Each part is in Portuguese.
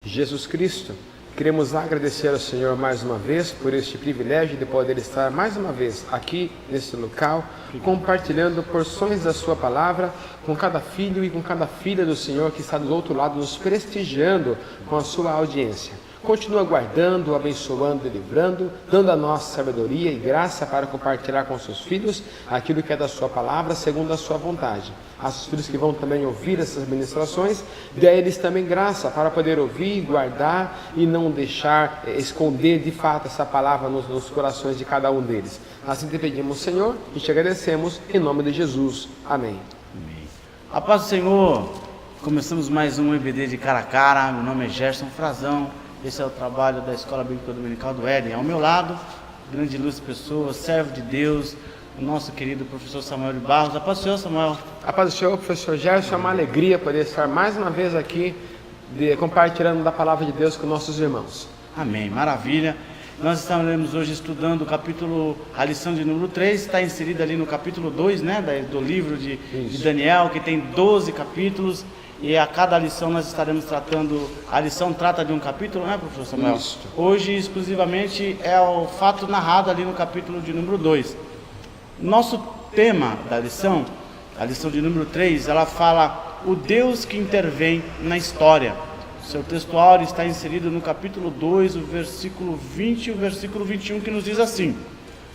Jesus Cristo, queremos agradecer ao Senhor mais uma vez por este privilégio de poder estar mais uma vez aqui nesse local, compartilhando porções da sua palavra com cada filho e com cada filha do Senhor que está do outro lado nos prestigiando com a sua audiência. Continua guardando, abençoando e livrando, dando a nós sabedoria e graça para compartilhar com seus filhos aquilo que é da sua palavra, segundo a sua vontade. Aos filhos que vão também ouvir essas ministrações, dê a eles também graça para poder ouvir, guardar e não deixar esconder de fato essa palavra nos corações de cada um deles. Assim te pedimos, Senhor, e te agradecemos em nome de Jesus. Amém. Amém. A paz do Senhor. Começamos mais um EBD de cara a cara. Meu nome é Gerson Frazão. Esse é o trabalho da Escola Bíblica Dominical do Éden. Ao meu lado, grande ilustre pessoa, servo de Deus, o nosso querido professor Samuel de Barros. A paz do Senhor, Samuel. A paz do Senhor, professor Gerson. É uma alegria poder estar mais uma vez aqui compartilhando da palavra de Deus com nossos irmãos. Amém, maravilha. Nós estaremos hoje estudando a lição de número 3, está inserida ali no capítulo 2, né, do livro de Daniel, que tem 12 capítulos. E a cada lição nós estaremos tratando, a lição trata de um capítulo, né, professor Samuel? Isso. Hoje, exclusivamente, é o fato narrado ali no capítulo de número 2. Nosso tema da lição, a lição de número 3, ela fala o Deus que intervém na história. O seu textual está inserido no capítulo 2, o versículo 20 e o versículo 21, que nos diz assim: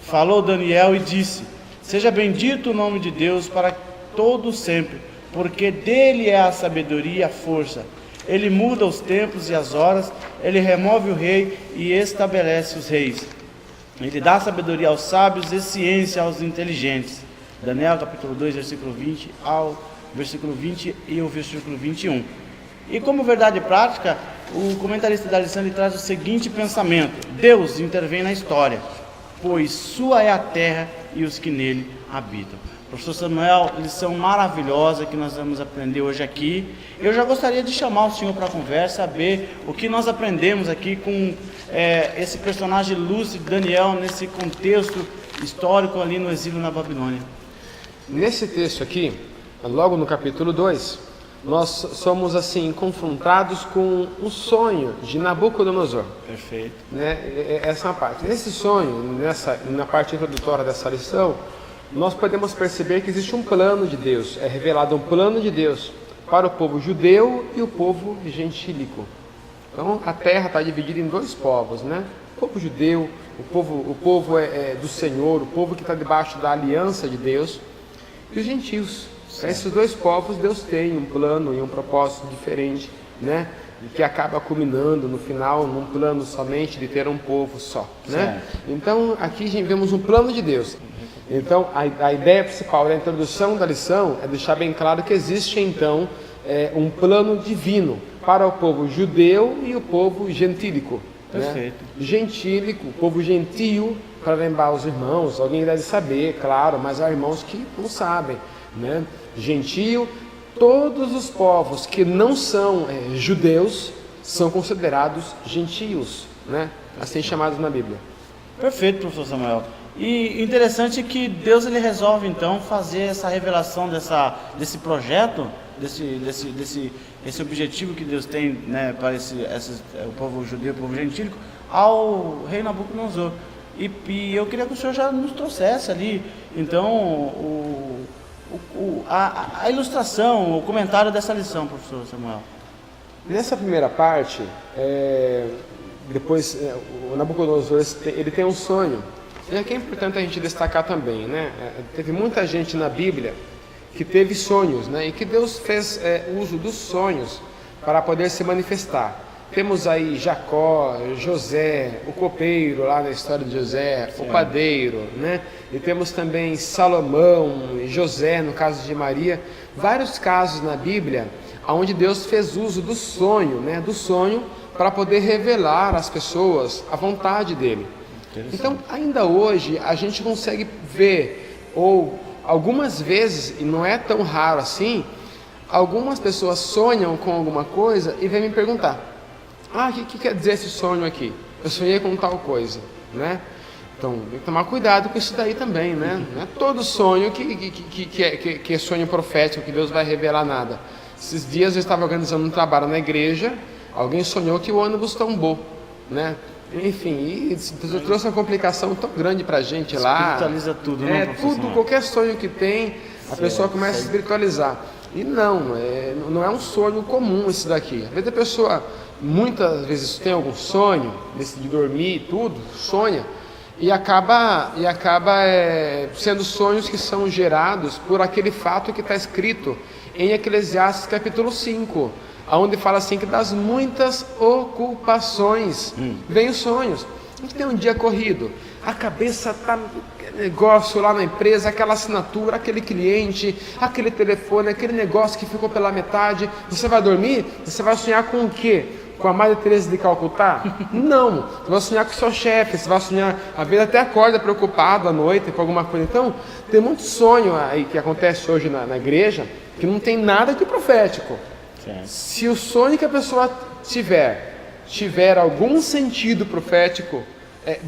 falou Daniel e disse: seja bendito o nome de Deus para todo sempre, porque dele é a sabedoria e a força. Ele muda os tempos e as horas, ele remove o rei e estabelece os reis. Ele dá sabedoria aos sábios e ciência aos inteligentes. Daniel capítulo 2, versículo 20 ao versículo 20 e o versículo 21. E como verdade prática, o comentarista da lição ele traz o seguinte pensamento: Deus intervém na história, pois sua é a terra e os que nele habitam. Professor Samuel, lição maravilhosa que nós vamos aprender hoje aqui. Eu já gostaria de chamar o senhor para a conversa, saber o que nós aprendemos aqui com esse personagem ilustre de Daniel, nesse contexto histórico ali no exílio na Babilônia. Nesse texto aqui, logo no capítulo 2, nós somos assim confrontados com o sonho de Nabucodonosor. Perfeito. Né? Essa é uma parte. Nesse sonho, na parte introdutória dessa lição, nós podemos perceber que existe um plano de Deus, é revelado um plano de Deus para o povo judeu e o povo gentílico. Então a terra está dividida em dois povos, né? O povo judeu, o povo do Senhor, o povo que está debaixo da aliança de Deus, e os gentios. Esses dois povos, Deus tem um plano e um propósito diferente, né? Que acaba culminando no final num plano somente de ter um povo só, né? Então aqui vemos um plano de Deus. Então, a ideia principal da introdução da lição é deixar bem claro que existe, então, um plano divino para o povo judeu e o povo gentílico. Perfeito. Né? Gentílico, o povo gentio, para lembrar os irmãos, alguém deve saber, claro, mas há irmãos que não sabem. Né? Gentio, todos os povos que não são judeus são considerados gentios, né? Assim chamados na Bíblia. Perfeito, professor Samuel. E interessante é que Deus ele resolve então fazer essa revelação desse projeto, esse objetivo que Deus tem, né, para o povo judeu, o povo gentílico, ao rei Nabucodonosor. E eu queria que o senhor já nos trouxesse ali, então, a ilustração, o comentário dessa lição, professor Samuel. Nessa primeira parte, depois o Nabucodonosor ele tem um sonho. E aqui é importante a gente destacar também, né? Teve muita gente na Bíblia que teve sonhos, né? E que Deus fez uso dos sonhos para poder se manifestar. Temos aí Jacó, José, o copeiro lá na história de José, o padeiro, né? E temos também Salomão, José, no caso de Maria. Vários casos na Bíblia onde Deus fez uso do sonho, né? Do sonho para poder revelar às pessoas a vontade dele. Então, ainda hoje, a gente consegue ver, ou algumas vezes, e não é tão raro assim, algumas pessoas sonham com alguma coisa e vêm me perguntar: o que quer dizer esse sonho aqui? Eu sonhei com tal coisa, né? Então, tem que tomar cuidado com isso daí também, né? Não é todo sonho que é sonho profético, que Deus vai revelar nada. Esses dias eu estava organizando um trabalho na igreja, Alguém sonhou que o ônibus tombou, né? Enfim, e isso trouxe uma complicação tão grande para a gente lá. Espiritualiza tudo, né, professor? Tudo, qualquer sonho que tem, a pessoa começa a espiritualizar. E não é um sonho comum isso daqui. Às vezes a pessoa, muitas vezes tem algum sonho, de dormir e tudo, sonha, e acaba sendo sonhos que são gerados por aquele fato que está escrito em Eclesiastes capítulo 5, onde fala assim que das muitas ocupações vem os sonhos. A gente tem um dia corrido, a cabeça está negócio lá na empresa, aquela assinatura, aquele cliente, aquele telefone, aquele negócio que ficou pela metade. Você vai dormir, você vai sonhar com o quê? Com a Madre Teresa de Calcutá? Não, você vai sonhar com o seu chefe, você vai sonhar, às vezes até acorda preocupado à noite com alguma coisa. Então, tem muito sonho aí que acontece hoje na igreja, que não tem nada de profético. Certo. Se o sonho que a pessoa tiver algum sentido profético,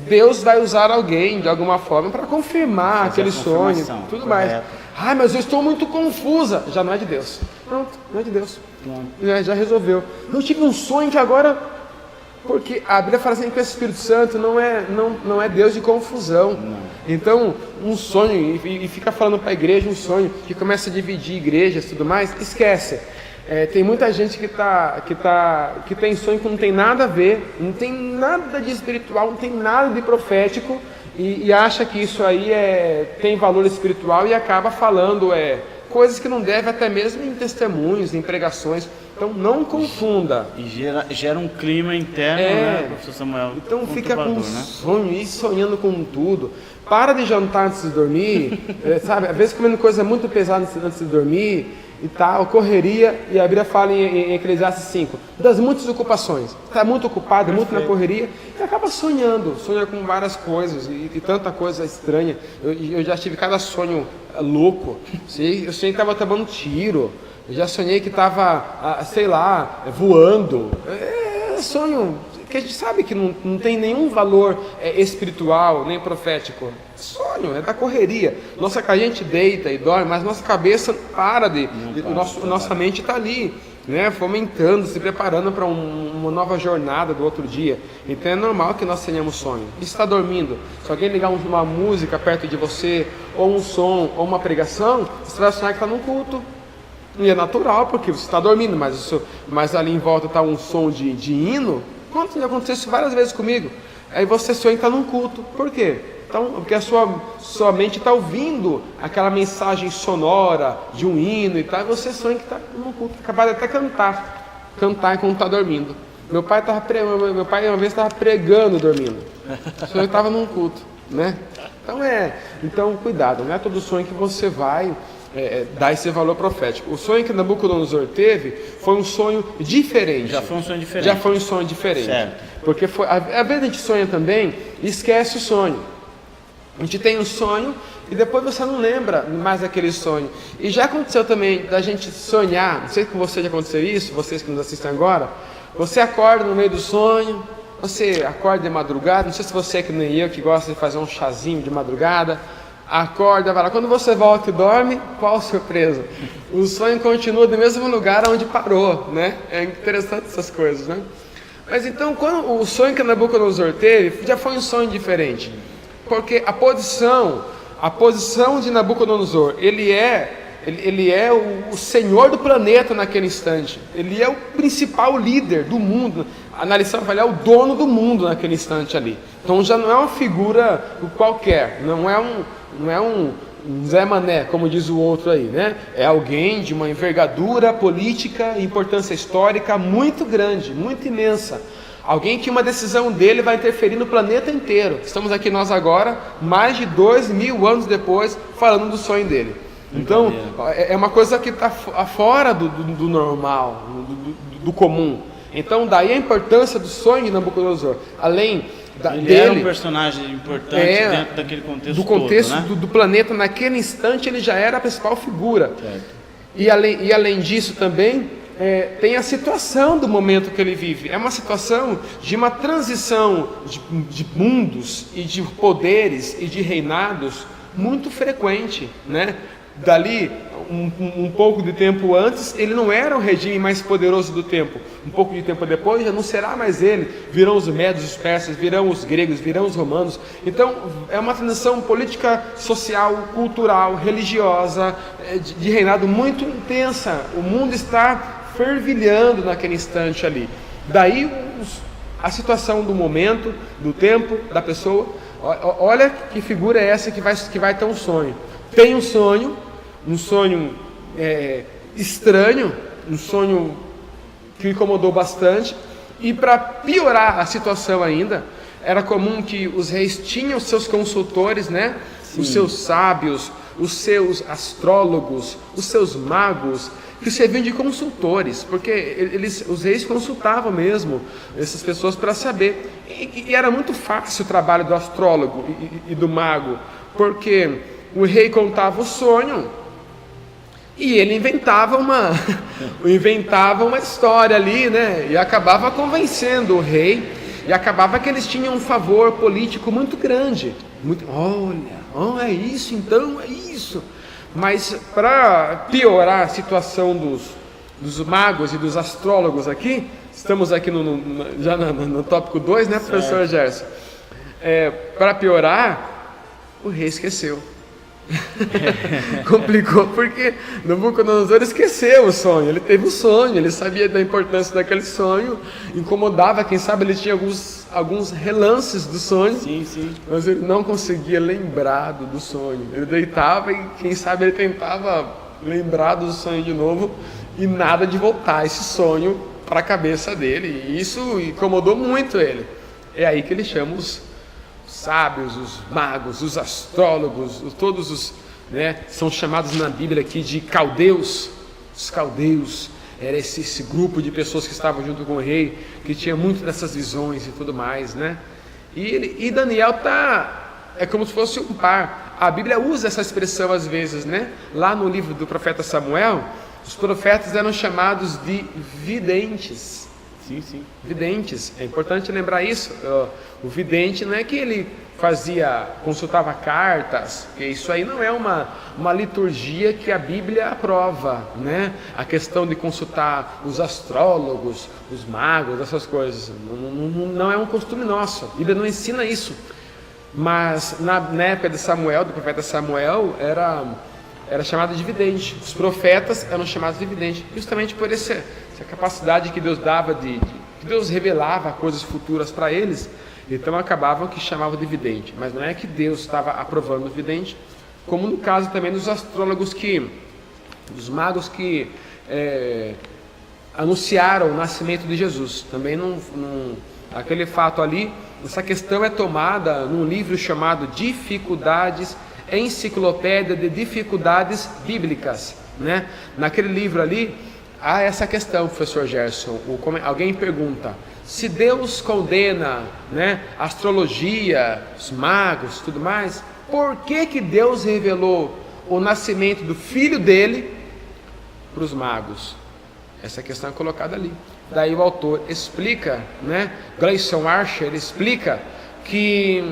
Deus vai usar alguém de alguma forma para confirmar aquele sonho, tudo correto. mais. Mas eu estou muito confusa. Já não é de Deus. Pronto, não é de Deus. Já resolveu. Eu tive um sonho que agora, porque a Bíblia fala assim que o Espírito Santo não é Deus de confusão. Não. Então, um sonho, e fica falando para a igreja um sonho, que começa a dividir igrejas e tudo mais, esquece. Tem muita gente que tem sonho que não tem nada a ver, não tem nada de espiritual, não tem nada de profético, e acha que isso aí tem valor espiritual e acaba falando coisas que não deve, até mesmo em testemunhos, em pregações. Então não confunda. E gera um clima interno, né, professor Samuel? Então fica com sonho e sonhando com tudo. Para de jantar antes de dormir, sabe? Às vezes comendo coisa muito pesada antes de dormir e tal, correria. E a Bíblia fala em Eclesiastes 5, das muitas ocupações. Está muito ocupado, muito na correria e acaba sonha com várias coisas e tanta coisa estranha. Eu já tive cada sonho louco. Eu sonhei que estava tomando tiro. Eu já sonhei que estava, sei lá, voando. Sonho que a gente sabe que não tem nenhum valor espiritual, nem profético. Sonho, é da correria. A gente deita e dorme, mas nossa cabeça para nossa mente está ali, né, fomentando, se preparando para uma nova jornada do outro dia. Então é normal que nós tenhamos sonho. E está dormindo, se alguém ligar uma música perto de você, ou um som, ou uma pregação, você vai sonhar que está num culto. E é natural, porque você está dormindo, mas ali em volta está um som de hino. Quanto já aconteceu isso várias vezes comigo? Aí você sonha que está num culto. Por quê? Então, porque a sua mente está ouvindo aquela mensagem sonora de um hino e tal, e você sonha que está num culto. Acabaram de até cantar enquanto está dormindo. Meu pai uma vez estava pregando dormindo. O sonho estava num culto, né? Então cuidado, não é todo sonho que você vai dar esse valor profético. O sonho que Nabucodonosor teve foi um sonho diferente. Já foi um sonho diferente. Certo. Porque às vezes a gente sonha também e esquece o sonho. A gente tem um sonho e depois você não lembra mais daquele sonho. E já aconteceu também da gente sonhar, não sei se com você já aconteceu isso, vocês que nos assistem agora, você acorda no meio do sonho, você acorda de madrugada, não sei se você é que nem eu, que gosta de fazer um chazinho de madrugada, acorda, vai lá. Quando você volta e dorme, qual surpresa? O sonho continua do mesmo lugar onde parou, né? É interessante essas coisas, né? Mas então, quando o sonho que Nabucodonosor teve, já foi um sonho diferente. Porque a posição de Nabucodonosor, ele é o senhor do planeta naquele instante. Ele é o principal líder do mundo. Na lição vai o dono do mundo naquele instante ali. Então já não é uma figura qualquer, não é um Zé Mané, como diz o outro aí, né? É alguém de uma envergadura política, importância histórica muito grande, muito imensa. Alguém que uma decisão dele vai interferir no planeta inteiro. Estamos aqui nós agora, mais de 2000 anos depois, falando do sonho dele. Então, é uma coisa que está fora do normal, do comum. Então, daí a importância do sonho de Nabucodonosor. Além ele dele, era um personagem importante dentro daquele contexto do contexto todo, né? do planeta, naquele instante ele já era a principal figura. Certo. E além disso também, tem a situação do momento que ele vive. É uma situação de uma transição de mundos e de poderes e de reinados muito frequente, né? Dali, um pouco de tempo antes, ele não era o regime mais poderoso do tempo. Um pouco de tempo depois, já não será mais ele. Virão os medos, os persas, virão os gregos, virão os romanos. Então, é uma transição política, social, cultural, religiosa, de reinado muito intensa. O mundo está fervilhando naquele instante ali. Daí, a situação do momento, do tempo, da pessoa. Olha que figura é essa que vai ter um sonho. Tem um sonho estranho, um sonho que incomodou bastante. E para piorar a situação ainda, era comum que os reis tinham seus consultores, né? Sim. Os seus sábios, os seus astrólogos, os seus magos, que serviam de consultores, porque os reis consultavam mesmo essas pessoas para saber. E era muito fácil o trabalho do astrólogo e do mago, porque o rei contava o sonho e ele inventava uma história ali, né? E acabava convencendo o rei, e acabava que eles tinham um favor político muito grande. É isso então, é isso. Mas para piorar a situação dos magos e dos astrólogos aqui, estamos aqui já no tópico 2, né, professor Gerson? Para piorar, o rei esqueceu. Complicou porque Nabucodonosor esqueceu o sonho. Ele teve um sonho, ele sabia da importância daquele sonho, incomodava, quem sabe ele tinha alguns relances do sonho, sim. Mas ele não conseguia lembrar do sonho. Ele deitava e quem sabe ele tentava lembrar do sonho de novo e nada de voltar esse sonho para a cabeça dele, e isso incomodou muito ele. É aí que ele chama os sábios, os magos, os astrólogos, todos os, né, são chamados na Bíblia aqui de caldeus. Os caldeus era esse grupo de pessoas que estavam junto com o rei, que tinha muito dessas visões e tudo mais, né? E Daniel é como se fosse um par. A Bíblia usa essa expressão às vezes, né? Lá no livro do profeta Samuel, os profetas eram chamados de videntes. Sim. Videntes, é importante lembrar isso. O vidente não é que ele consultava cartas, porque isso aí não é uma liturgia que a Bíblia aprova, né? A questão de consultar os astrólogos, os magos, essas coisas, não é um costume nosso. A Bíblia não ensina isso. Mas na época de Samuel, do profeta Samuel, era chamado de vidente. Os profetas eram chamados de vidente, justamente por essa capacidade que Deus dava que Deus revelava coisas futuras para eles. Então acabavam que chamavam de vidente, mas não é que Deus estava aprovando o vidente, como no caso também dos astrólogos dos magos que anunciaram o nascimento de Jesus. Também aquele fato ali, essa questão é tomada num livro chamado Dificuldades, Enciclopédia de Dificuldades Bíblicas, né? Naquele livro ali há essa questão, professor Gerson. Alguém pergunta: se Deus condena, né, a astrologia, os magos, tudo mais, por que Deus revelou o nascimento do filho dele para os magos? Essa questão é colocada ali. Daí o autor explica, né, Grayson Archer explica que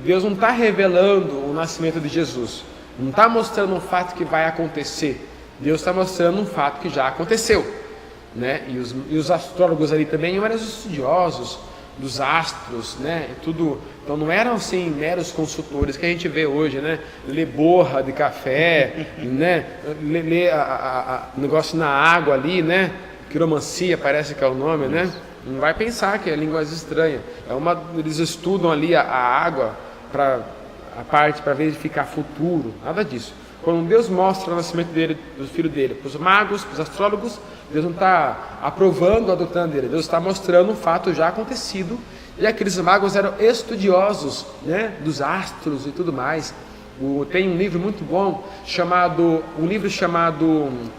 Deus não está revelando o nascimento de Jesus, não está mostrando um fato que vai acontecer. Deus está mostrando um fato que já aconteceu, né? E os astrólogos ali também eram estudiosos dos astros, né? Tudo. Então não eram assim meros consultores que a gente vê hoje, né? Ler borra de café, né? Ler negócio na água ali, né? Quiromancia parece que é o nome, né? Não vai pensar que é linguagem estranha. Eles estudam ali a água para verificar futuro, nada disso. Quando Deus mostra o nascimento do filho dele para os magos, para os astrólogos, Deus não está aprovando a doutrina dele, Deus está mostrando um fato já acontecido. E aqueles magos eram estudiosos, né, dos astros e tudo mais. Tem um livro muito bom chamado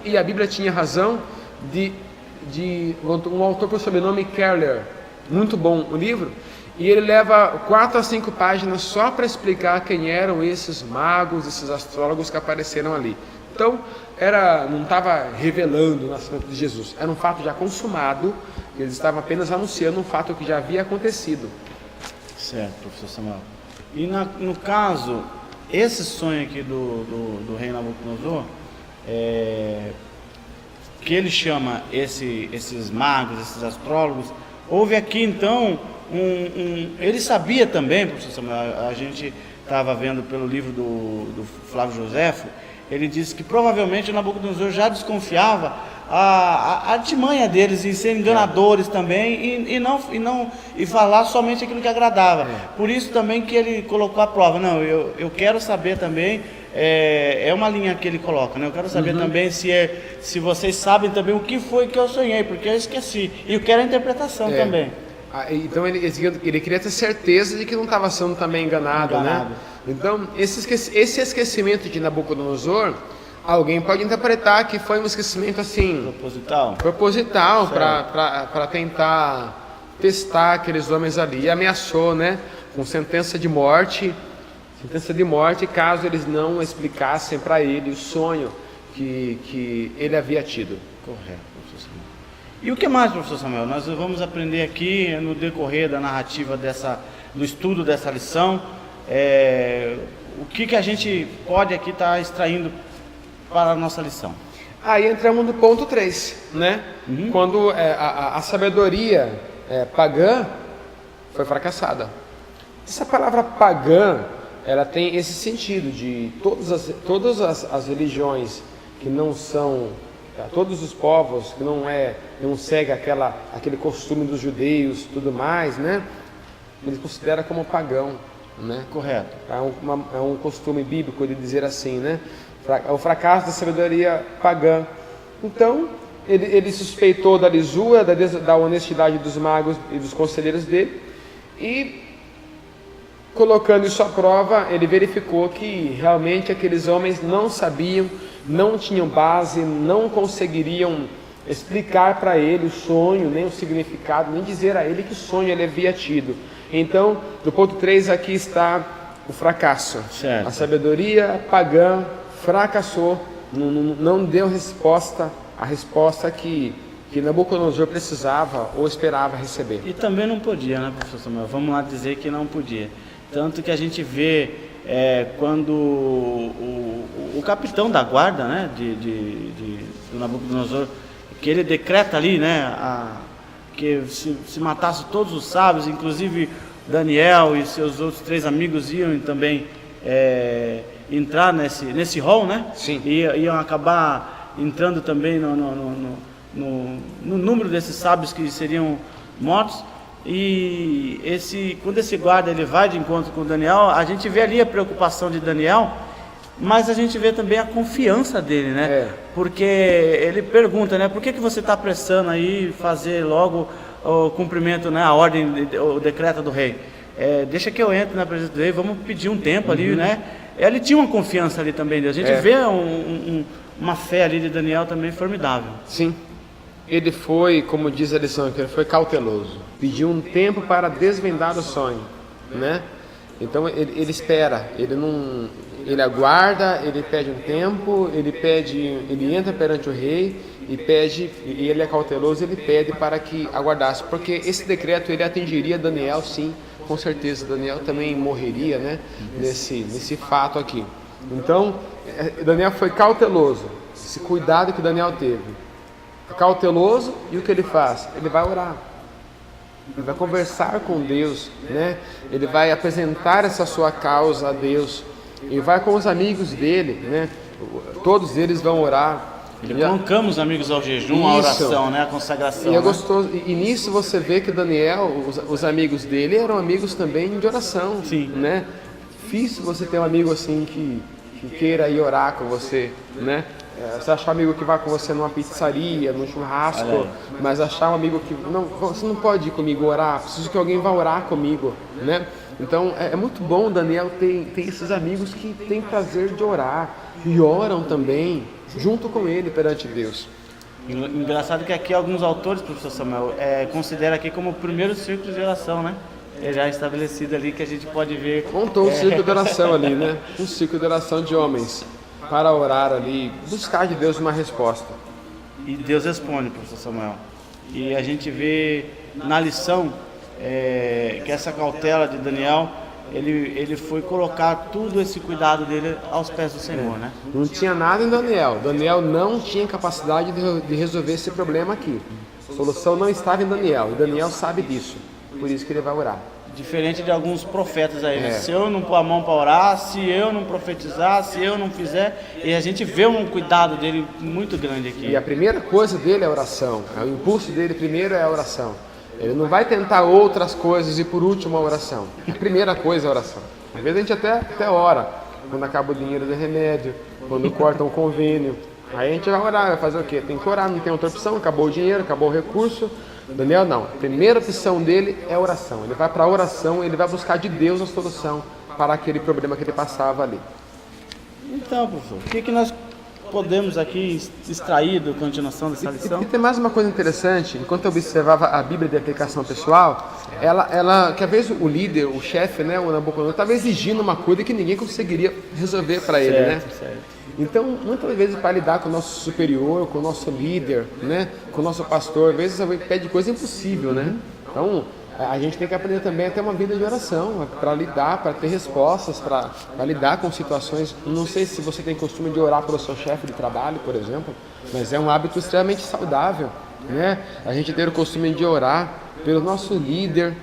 E a Bíblia Tinha Razão, de um autor por sobrenome Keller. Muito bom o livro. E ele leva 4 a 5 páginas só para explicar quem eram esses magos, esses astrólogos que apareceram ali. Então, não estava revelando o nascimento de Jesus. Era um fato já consumado, eles estavam apenas anunciando um fato que já havia acontecido. Certo, professor Samuel. E no caso esse sonho aqui do rei Nabucodonosor, que ele chama esses magos, esses astrólogos, houve aqui então ele sabia também, professor Samuel, a gente estava vendo pelo livro do Flávio Joséfo, ele disse que provavelmente o Nabucodonosor já desconfiava a artimanha deles em ser enganadores também e falar somente aquilo que agradava. Por isso também que ele colocou a prova. Não, eu quero saber também, é uma linha que ele coloca, né? Eu quero saber também se vocês sabem também o que foi que eu sonhei, porque eu esqueci. E eu quero a interpretação também. Então ele queria ter certeza de que não estava sendo também enganado, né? Então esse esquecimento de Nabucodonosor, alguém pode interpretar que foi um esquecimento assim proposital para tentar testar aqueles homens ali, e ameaçou, né, com sentença de morte caso eles não explicassem para ele o sonho que ele havia tido. Correto, professor Samuel. E o que mais, professor Samuel? Nós vamos aprender aqui no decorrer da narrativa do estudo dessa lição, o que a gente pode aqui estar extraindo para a nossa lição. Aí entramos no ponto 3, né? Quando a sabedoria pagã foi fracassada. Essa palavra pagã, ela tem esse sentido de todas as religiões que não são, todos os povos que não seguem aquele costume dos judeus, tudo mais, né? Eles consideram como pagão, né? Correto. É um costume bíblico de dizer assim, né? O fracasso da sabedoria pagã. Então, ele suspeitou da lisura, da honestidade dos magos e dos conselheiros dele, e colocando isso à prova, ele verificou que realmente aqueles homens não sabiam, não tinham base, não conseguiriam explicar para ele o sonho, nem o significado, nem dizer a ele que sonho ele havia tido. Então, no ponto 3 aqui está o fracasso. Certo. A sabedoria pagã fracassou, não deu a resposta que Nabucodonosor precisava ou esperava receber. E também não podia, né, professor Samuel? Vamos lá dizer que não podia. Tanto que a gente vê quando o capitão da guarda, né, do Nabucodonosor, que ele decreta ali, né, que se matasse todos os sábios, inclusive Daniel e seus outros 3 amigos iam também entrar nesse rol, né? Sim. E iam acabar entrando também no número desses sábios que seriam mortos. E quando esse guarda ele vai de encontro com Daniel, a gente vê ali a preocupação de Daniel, mas a gente vê também a confiança dele, né? Porque ele pergunta, né? Por que você está apressando aí fazer logo o cumprimento, né? A ordem, o decreto do rei? Deixa que eu entre na presença do rei, vamos pedir um tempo ali, né? Ele tinha uma confiança ali também. A gente vê uma fé ali de Daniel também formidável. Sim. Ele foi, como diz a lição aqui, ele foi cauteloso. Pediu um tempo para desvendar o sonho, né? Então ele espera, ele aguarda, ele pede um tempo, ele entra perante o rei e ele é cauteloso, ele pede para que aguardasse, porque esse decreto ele atingiria Daniel, sim, com certeza. Daniel também morreria, né? Nesse fato aqui. Então Daniel foi cauteloso. Esse cuidado que Daniel teve. Cauteloso, e o que ele faz? Ele vai orar, ele vai conversar com Deus, né? Ele vai apresentar essa sua causa a Deus, e vai com os amigos dele, né? Todos eles vão orar. Colocamos os amigos ao jejum, a oração, né? A consagração. E é gostoso, e nisso você vê que Daniel, os amigos dele eram amigos também de oração. Sim. Né? Difícil você ter um amigo assim que queira ir orar com você, né? Você achar um amigo que vai com você numa pizzaria, num churrasco, mas achar um amigo que você não pode ir comigo orar, preciso que alguém vá orar comigo, né? Então é muito bom Daniel ter esses amigos que têm prazer de orar e oram também junto com ele perante Deus. Engraçado que aqui alguns autores, professor Samuel, consideram aqui como o primeiro círculo de oração, né? É já estabelecido ali que a gente pode ver. Montou um círculo de oração ali, né? Um círculo de oração de homens para orar ali, buscar de Deus uma resposta. E Deus responde, professor Samuel. E a gente vê na lição que essa cautela de Daniel ele foi colocar tudo esse cuidado dele aos pés do Senhor, né? Não tinha nada em Daniel. Daniel não tinha capacidade de resolver esse problema aqui. A solução não estava em Daniel. E Daniel sabe disso. Por isso que ele vai orar. Diferente de alguns profetas aí, né? Se eu não pôr a mão para orar, se eu não profetizar, se eu não fizer, e a gente vê um cuidado dele muito grande aqui. E a primeira coisa dele é a oração. O impulso dele primeiro é a oração. Ele não vai tentar outras coisas e por último a oração. A primeira coisa é a oração. Às vezes a gente até ora, quando acaba o dinheiro do remédio, quando corta um convênio. Aí a gente vai orar, vai fazer o quê? Tem que orar, não tem outra opção, acabou o dinheiro, acabou o recurso. Daniel não, a primeira opção dele é a oração. Ele vai para a oração, ele vai buscar de Deus a solução para aquele problema que ele passava ali. Então, professor, o que nós podemos aqui extrair da continuação dessa lição? E tem mais uma coisa interessante, enquanto eu observava a Bíblia de aplicação pessoal, ela que às vezes o líder, o chefe, né, o Nabucodonosor, estava exigindo uma coisa que ninguém conseguiria resolver para ele, né? Certo. Então, muitas vezes para lidar com o nosso superior, com o nosso líder, né, com o nosso pastor, às vezes você pede coisa impossível, né? Então, a gente tem que aprender também a ter uma vida de oração, para lidar, para ter respostas, para lidar com situações. Não sei se você tem costume de orar pelo seu chefe de trabalho, por exemplo, mas é um hábito extremamente saudável, né? A gente ter o costume de orar pelo nosso líder,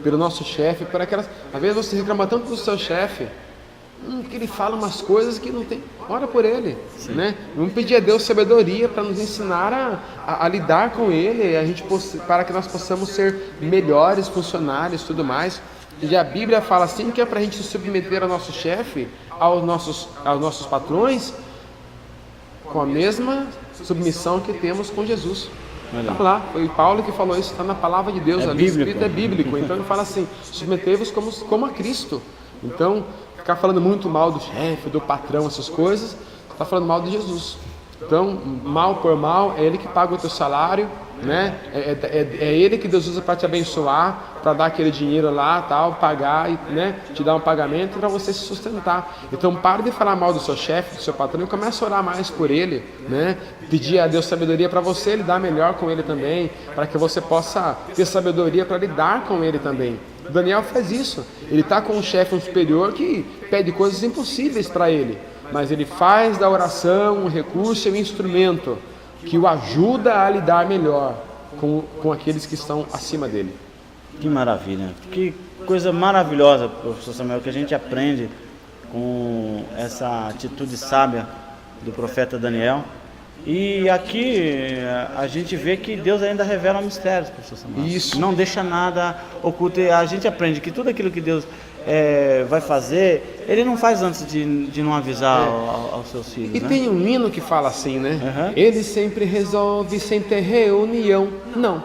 pelo nosso chefe, por aquelas... Às vezes você reclama tanto do seu chefe, que ele fala umas coisas que não tem. Ora por ele, né? Vamos pedir a Deus sabedoria para nos ensinar a lidar com ele, para que nós possamos ser melhores funcionários, tudo mais. E a Bíblia fala assim que é para a gente se submeter ao nosso chefe, aos nossos patrões, com a mesma submissão que temos com Jesus. Está lá, foi Paulo que falou isso, está na palavra de Deus, ali escrito é bíblico. Então ele fala assim: submetei-vos como a Cristo. Então, ficar falando muito mal do chefe, do patrão, essas coisas, está falando mal de Jesus. Então, mal por mal, é Ele que paga o teu salário, né? É Ele que Deus usa para te abençoar, para dar aquele dinheiro lá, tal, pagar, né? Te dar um pagamento para você se sustentar. Então, pare de falar mal do seu chefe, do seu patrão, e comece a orar mais por ele, né? Pedir a Deus sabedoria para você lidar melhor com ele também, para que você possa ter sabedoria para lidar com ele também. Daniel faz isso. Ele está com um chefe, um superior que pede coisas impossíveis para ele, mas ele faz da oração um recurso e um instrumento que o ajuda a lidar melhor com aqueles que estão acima dele. Que maravilha, que coisa maravilhosa, professor Samuel, que a gente aprende com essa atitude sábia do profeta Daniel. E aqui a gente vê que Deus ainda revela mistérios, professor Samuel. Isso. Não deixa nada oculto. A gente aprende que tudo aquilo que Deus vai fazer, Ele não faz antes de não avisar aos seus filhos. E né? tem um hino que fala assim, né? Ele sempre resolve sem ter reunião. Não.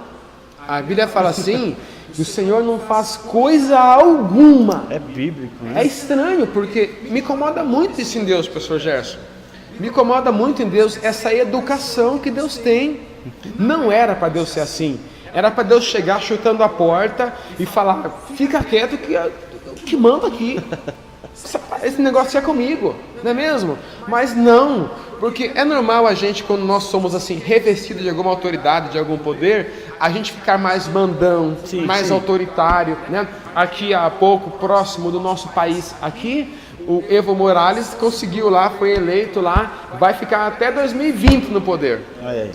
A Bíblia fala assim, que o Senhor não faz coisa alguma. É bíblico, né? É estranho, porque me incomoda muito isso em Deus, professor Gerson. Me incomoda muito em Deus essa educação que Deus tem. Não era para Deus ser assim. Era para Deus chegar chutando a porta e falar: fica quieto que manda aqui. Esse negócio é comigo, não é mesmo? Mas não, porque é normal a gente, quando nós somos assim, revestidos de alguma autoridade, de algum poder, a gente ficar mais mandão, mais autoritário, né? Aqui há pouco, próximo do nosso país, aqui, o Evo Morales conseguiu lá, foi eleito lá, vai ficar até 2020 no poder.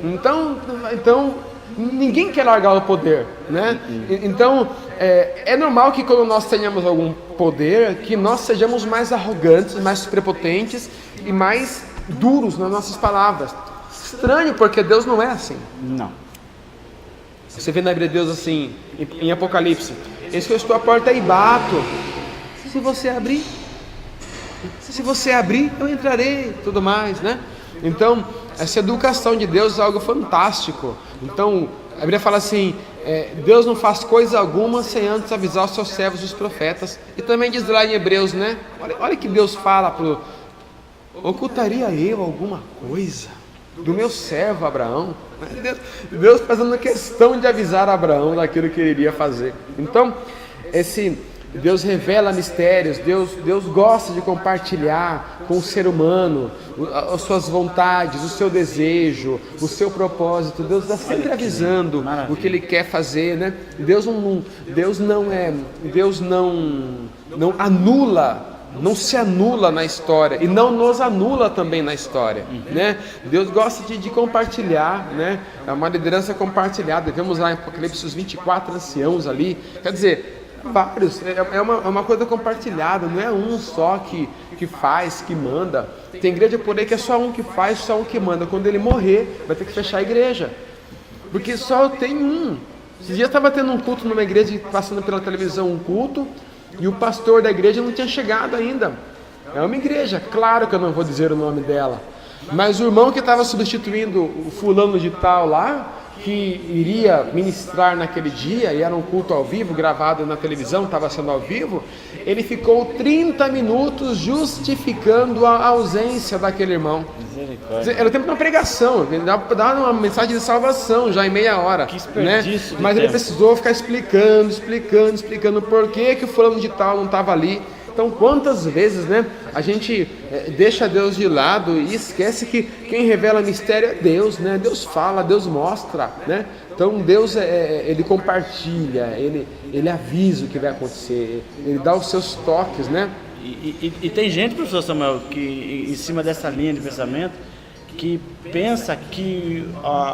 Então ninguém quer largar o poder, né? Então é normal que quando nós tenhamos algum poder, que nós sejamos mais arrogantes, mais prepotentes e mais duros nas nossas palavras. Estranho, porque Deus não é assim. Não. Você vê na Bíblia Deus assim, em Apocalipse: eis que eu estou à porta e bato. Se você abrir, eu entrarei, tudo mais, né? Então, essa educação de Deus é algo fantástico. Então, a Bíblia fala assim, Deus não faz coisa alguma sem antes avisar os seus servos, os profetas. E também diz lá em Hebreus, né? Olha que Deus fala ocultaria eu alguma coisa do meu servo Abraão? Deus fazendo questão de avisar Abraão daquilo que ele iria fazer. Então, Deus revela mistérios, Deus gosta de compartilhar com o ser humano as suas vontades, o seu desejo, o seu propósito. Deus está sempre avisando o que Ele quer fazer, né? Deus não anula, não se anula na história e não nos anula também na história, né? Deus gosta de compartilhar, né? É uma liderança compartilhada. Vemos lá em Apocalipse os 24 anciãos ali, quer dizer, vários, é uma coisa compartilhada, não é um só que faz, que manda. Tem igreja por aí que é só um que faz, só um que manda. Quando ele morrer, vai ter que fechar a igreja, porque só tem um. Esses dias estava tendo um culto numa igreja, passando pela televisão um culto, e o pastor da igreja não tinha chegado ainda. É uma igreja, claro que eu não vou dizer o nome dela, mas o irmão que estava substituindo o fulano de tal lá, que iria ministrar naquele dia, e era um culto ao vivo, gravado na televisão, estava sendo ao vivo, ele ficou 30 minutos justificando a ausência daquele irmão. Era o tempo de uma pregação, ele dava uma mensagem de salvação já em meia hora, né? Mas ele precisou ficar explicando por que o fulano de tal não estava ali. Então, quantas vezes, né, a gente deixa Deus de lado e esquece que quem revela mistério é Deus, né? Deus fala, Deus mostra, né? Então, Deus, Ele compartilha, ele avisa o que vai acontecer, Ele dá os seus toques, né? E tem gente, professor Samuel, que em cima dessa linha de pensamento, que pensa que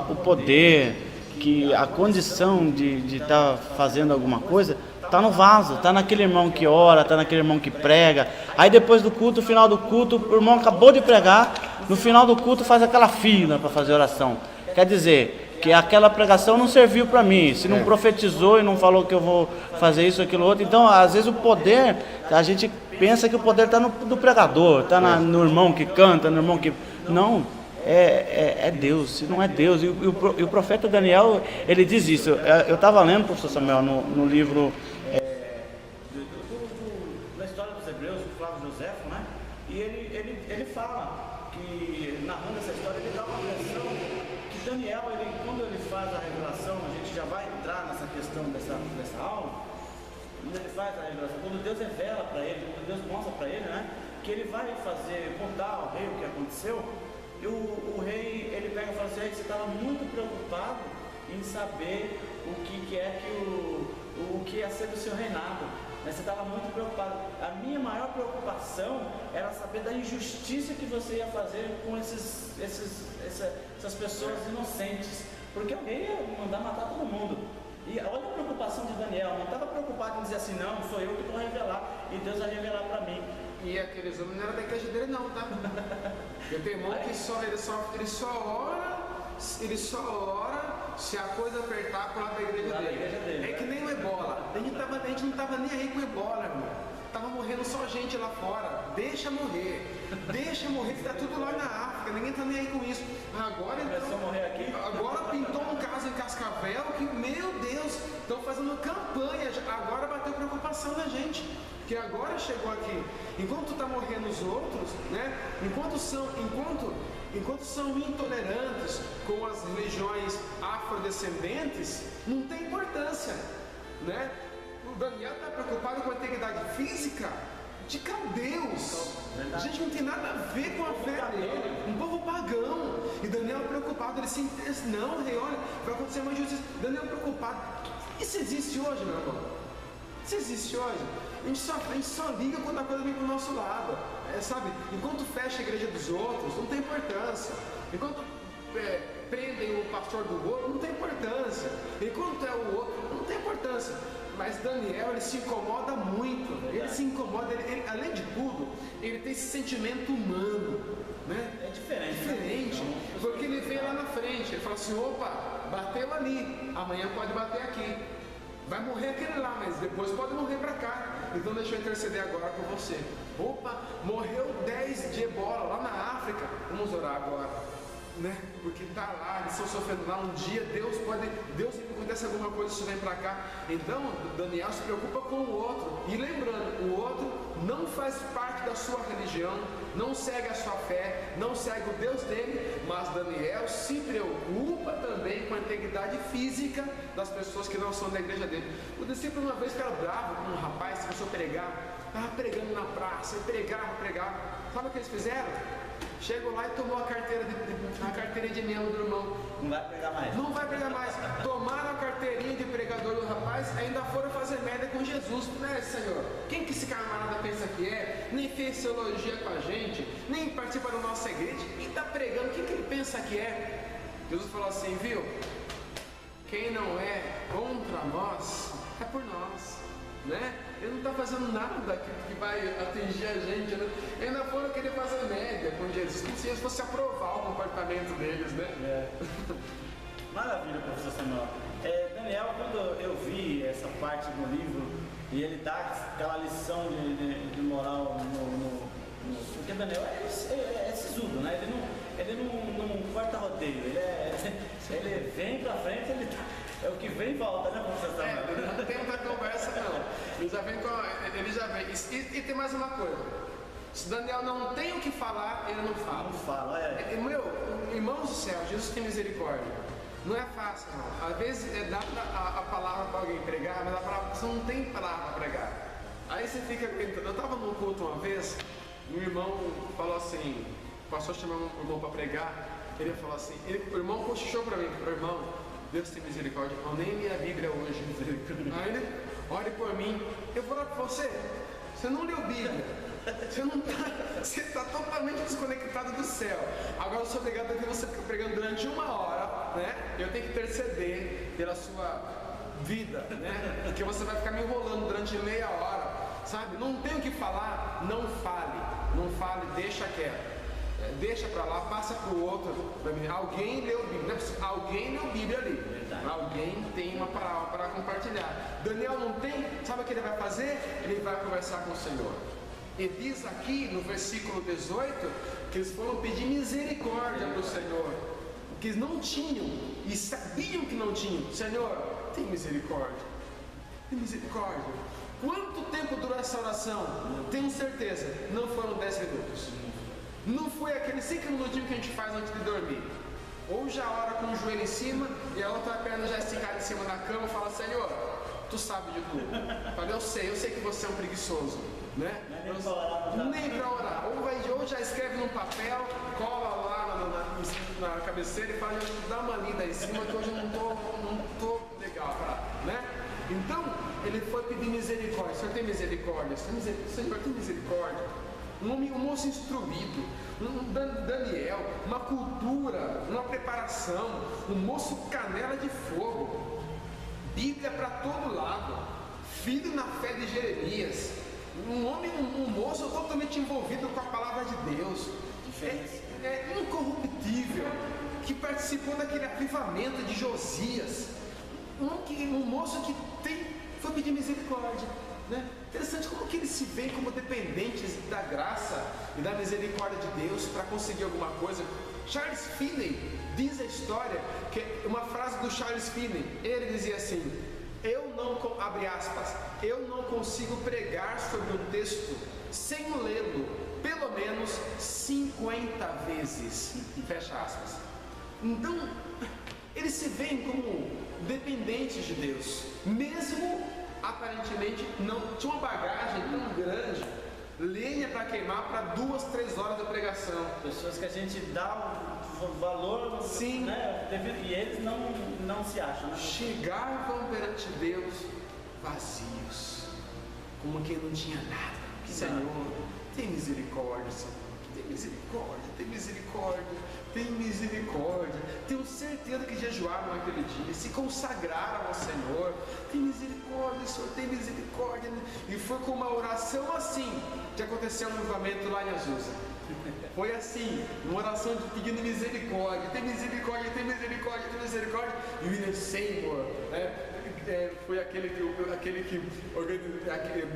o poder, que a condição de estar fazendo alguma coisa está no vaso, está naquele irmão que ora, está naquele irmão que prega. Aí depois do culto, no final do culto, o irmão acabou de pregar, no final do culto faz aquela fila para fazer oração. Quer dizer, que aquela pregação não serviu para mim, se não profetizou e não falou que eu vou fazer isso, aquilo, outro. Então, às vezes o poder, a gente pensa que o poder está no pregador, está no irmão que canta, no irmão que... Não, é Deus, não é Deus. E o profeta Daniel, ele diz isso. Eu estava lendo, professor Samuel, no livro... da história dos Hebreus, do Flávio Joséfo, né? E ele fala que, narrando essa história, ele dá uma versão que Daniel, quando ele faz a revelação, a gente já vai entrar nessa questão dessa aula, quando ele faz a revelação, quando Deus revela para ele, quando Deus mostra para ele, né, que ele vai contar ao rei o que aconteceu, e o rei, ele pega e fala assim: você estava muito preocupado em saber o que ia ser do seu reinado, né? Você estava muito preocupado. A minha maior preocupação era saber da injustiça que você ia fazer com essas pessoas inocentes, porque o rei ia mandar matar todo mundo. E olha a preocupação de Daniel, não estava preocupado em dizer assim: não, sou eu que vou revelar, e Deus vai revelar para mim. E aqueles homens não eram da igreja dele não, tá? Eu tenho irmão que ele só ora se a coisa apertar pro lado da igreja dele. É que nem o ebola. A gente não tava nem aí com o ebola, irmão. Tava morrendo só gente lá fora. Deixa morrer, que tá tudo lá na África, ninguém tá nem aí com isso. Agora pintou um caso em Cascavel que, meu Deus, estão fazendo campanha. Agora bateu preocupação na gente, que agora chegou aqui. Enquanto tá morrendo os outros, né? Enquanto são intolerantes com as religiões afrodescendentes, não tem importância, né? O Daniel está preocupado com a integridade física de caldeus. A gente não tem nada a ver com a fé dele, um povo pagão. E Daniel preocupado, ele se interessa, não, rei, olha, vai acontecer uma injustiça. Daniel preocupado. Isso existe hoje, meu irmão? Isso existe hoje? A gente só liga quando a coisa vem pro nosso lado, sabe? Enquanto fecha a igreja dos outros, não tem importância. Enquanto prendem o pastor do outro, não tem importância. Enquanto é o outro, não tem importância. Mas Daniel, ele se incomoda muito. Ele se incomoda, ele, além de tudo, ele tem esse sentimento humano, né? É diferente. Porque ele vem lá na frente, ele fala assim: opa, bateu ali, amanhã pode bater aqui. Vai morrer aquele lá, mas depois pode morrer para cá. Então deixa eu interceder agora por você. Opa, morreu 10 de ebola lá na África. Vamos orar agora. né? Porque tá lá, eles estão sofrendo lá. Um dia Deus acontece alguma coisa, isso vem para cá. Então Daniel se preocupa com o outro. E lembrando, o outro não faz parte da sua religião, não segue a sua fé, não segue o Deus dele, mas Daniel se preocupa também com a integridade física das pessoas que não são da igreja dele. O discípulo uma vez ficaram bravo com um rapaz que começou a pregar, estava pregando na praça, pregava. Sabe o que eles fizeram? Chegou lá e tomou a carteirinha de membro do irmão. Não vai pregar mais. Não vai pregar mais. Tomaram a carteirinha de pregador do rapaz, ainda foram fazer média com Jesus. Né, Senhor? Quem que esse camarada pensa que é? Nem fez teologia com a gente, nem participa da nossa igreja. Quem está pregando? Quem que ele pensa que é? Jesus falou assim, viu? Quem não é contra nós, é por nós. Né? Ele não está fazendo nada que vai atingir a gente, né? Ainda foram querer fazer média com Jesus, como se Jesus fosse aprovar o comportamento deles, né? Maravilha, professor Samuel. Daniel, quando eu vi essa parte do livro e ele dá aquela lição de moral porque Daniel é sisudo, né? Ele não corta roteiro, ele vem pra frente, é o que vem e volta, né, professor Samuel? Ele não tem muita conversa, não. Ele já vem. E tem mais uma coisa. Se Daniel não tem o que falar, ele não fala. Não fala, Irmãos do céu, Jesus tem misericórdia. Não é fácil, não. Às vezes dá a palavra para alguém pregar, mas a palavra, você não tem palavra para pregar. Aí você fica. Eu estava num culto uma vez, e um irmão falou assim, o pastor chamou um irmão para pregar, ele falou assim, o irmão cochichou para mim, falou, irmão, Deus tem misericórdia, eu nem li a Bíblia hoje. Aí ele, olhe por mim, eu vou lá para você não leu Bíblia, você está totalmente desconectado do céu. Agora eu sou obrigado a ver você pregando durante 1 hora, né? Eu tenho que interceder pela sua vida, né? Porque você vai ficar me enrolando durante meia hora, sabe? Não tem o que falar, não fale, deixa quieto. Deixa pra lá, passa pro outro. Alguém leu Bíblia, alguém leu Bíblia ali. Verdade. Alguém tem uma palavra para compartilhar. Daniel não tem, sabe o que ele vai fazer? Ele vai conversar com o Senhor. E diz aqui no versículo 18 que eles foram pedir misericórdia para o Senhor, porque eles não tinham e sabiam que não tinham. Senhor, tem misericórdia, tem misericórdia. Quanto tempo durou essa oração? Tenho certeza, não foram 10 minutos. Não foi aquele 5 minutinhos que a gente faz antes de dormir. Ou já ora com o joelho em cima e a outra perna já esticada em cima da cama e fala, Senhor, tu sabe de tudo. Fala, eu sei que você é um preguiçoso, né? Nem pra orar. Ou já escreve num papel, cola lá na cabeceira e fala, dá uma lida em cima que hoje eu não tô legal, né? Então, ele foi pedir misericórdia. Senhor, tem misericórdia? Senhor, tem misericórdia. Um moço instruído, um Daniel, uma cultura, uma preparação, um moço canela de fogo, Bíblia para todo lado, filho na fé de Jeremias, um moço totalmente envolvido com a palavra de Deus, incorruptível, que participou daquele avivamento de Josias, um moço que foi pedir misericórdia. Né? Interessante como que eles se veem como dependentes da graça e da misericórdia de Deus para conseguir alguma coisa. Charles Finney diz a história, que é uma frase do Charles Finney, ele dizia assim, abre aspas, eu não consigo pregar sobre um texto sem lê-lo pelo menos 50 vezes, fecha aspas. Então, eles se veem como dependentes de Deus, mesmo aparentemente não tinha uma bagagem tão grande, lenha para queimar para 2, 3 horas de pregação. Pessoas que a gente dá o valor, sim, né? E eles não se acham, né? Chegavam perante Deus vazios, como quem não tinha nada. Senhor, tem misericórdia, Senhor. Tem misericórdia, tem misericórdia, tem misericórdia. Tenho certeza que jejuaram naquele dia, se consagraram ao Senhor. Tem misericórdia, Senhor, tem misericórdia. E foi com uma oração assim que aconteceu um avivamento lá em Azusa. Foi assim, uma oração pedindo misericórdia. Tem misericórdia, tem misericórdia, tem misericórdia. E o William Seymour, foi aquele que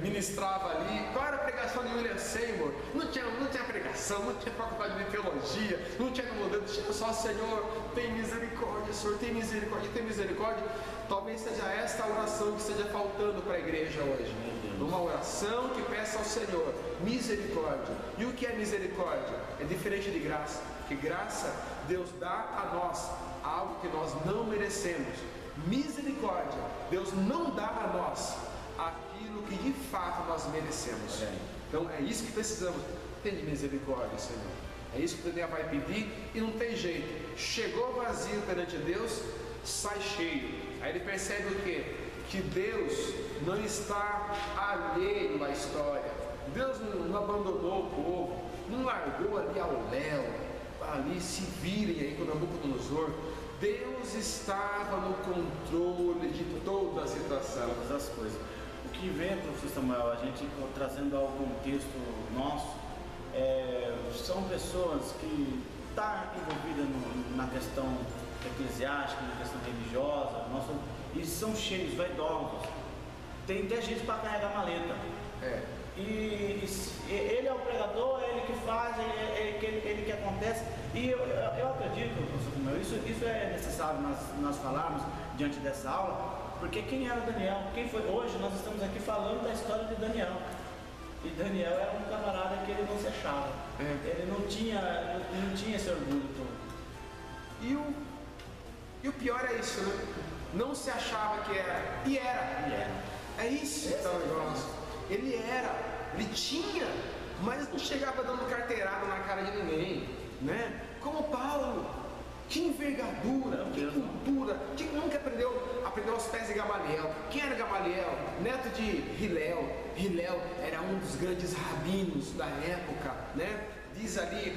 ministrava ali. Qual era a pregação de William Seymour? Não tinha pregação, não tinha faculdade de teologia, não tinha modelo, tinha só: Senhor, tem misericórdia, Senhor, tem misericórdia, tem misericórdia. Talvez seja esta a oração que esteja faltando para a igreja hoje. Uma oração que peça ao Senhor misericórdia. E o que é misericórdia? É diferente de graça. Que graça Deus dá a nós algo que nós não merecemos. Misericórdia, Deus não dá a nós aquilo que de fato nós merecemos. Então é isso que precisamos. Tem misericórdia, Senhor. É isso que o Daniel vai pedir e não tem jeito. Chegou vazio perante Deus, sai cheio. Aí ele percebe o quê? Que Deus não está alheio à história. Deus não abandonou o povo, não largou ali ao léu, ali se virem aí com Nabucodonosor. Deus estava no controle de toda a situação. Todas as coisas. O que vem, professor Samuel, a gente trazendo ao contexto nosso, são pessoas que estão envolvidas na questão eclesiástica, na questão religiosa, e são cheios, vaidosos. Tem até gente para carregar maleta. E ele é o pregador, é ele que faz, é ele que acontece. E eu acredito, professor Samuel, isso é necessário nós falarmos diante dessa aula, porque quem era Daniel? Quem foi? Hoje nós estamos aqui falando da história de Daniel. E Daniel era um camarada que ele não se achava. Ele não tinha esse orgulho todo. E o pior é isso, né? Não se achava que era. E era. É isso que está o negócio. Ele tinha, mas não chegava dando carteirada na cara de ninguém, né? Como Paulo, que envergadura, que cultura, que nunca aprendeu aos pés de Gamaliel. Quem era Gamaliel? Neto de Hilel. Hilel era um dos grandes rabinos da época, né? Diz ali,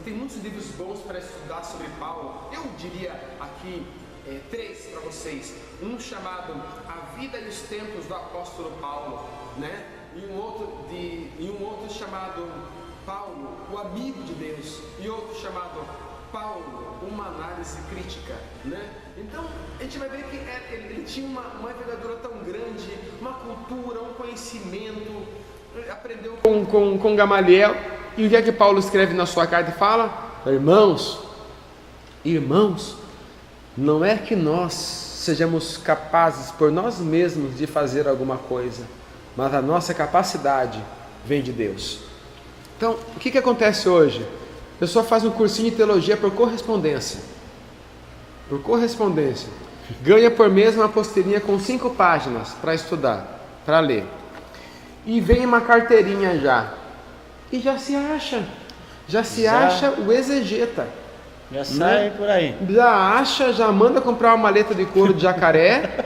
tem muitos livros bons para estudar sobre Paulo. Eu diria aqui 3 para vocês. Um chamado A Vida e os Tempos do Apóstolo Paulo, né? E um outro chamado Paulo, o Amigo de Deus. E outro chamado Paulo, Uma Análise Crítica, né? Então a gente vai ver que ele tinha uma envergadura tão grande, uma cultura, um conhecimento. Aprendeu com Gamaliel. E o que é que Paulo escreve na sua carta e fala? Irmãos, não é que nós sejamos capazes por nós mesmos de fazer alguma coisa, mas a nossa capacidade vem de Deus. Então, o que acontece hoje? A pessoa faz um cursinho de teologia por correspondência. Ganha por mês uma apostilinha com 5 páginas para estudar, para ler. E vem uma carteirinha já. E já se acha o exegeta. Já sai por aí. Já manda comprar uma maleta de couro de jacaré,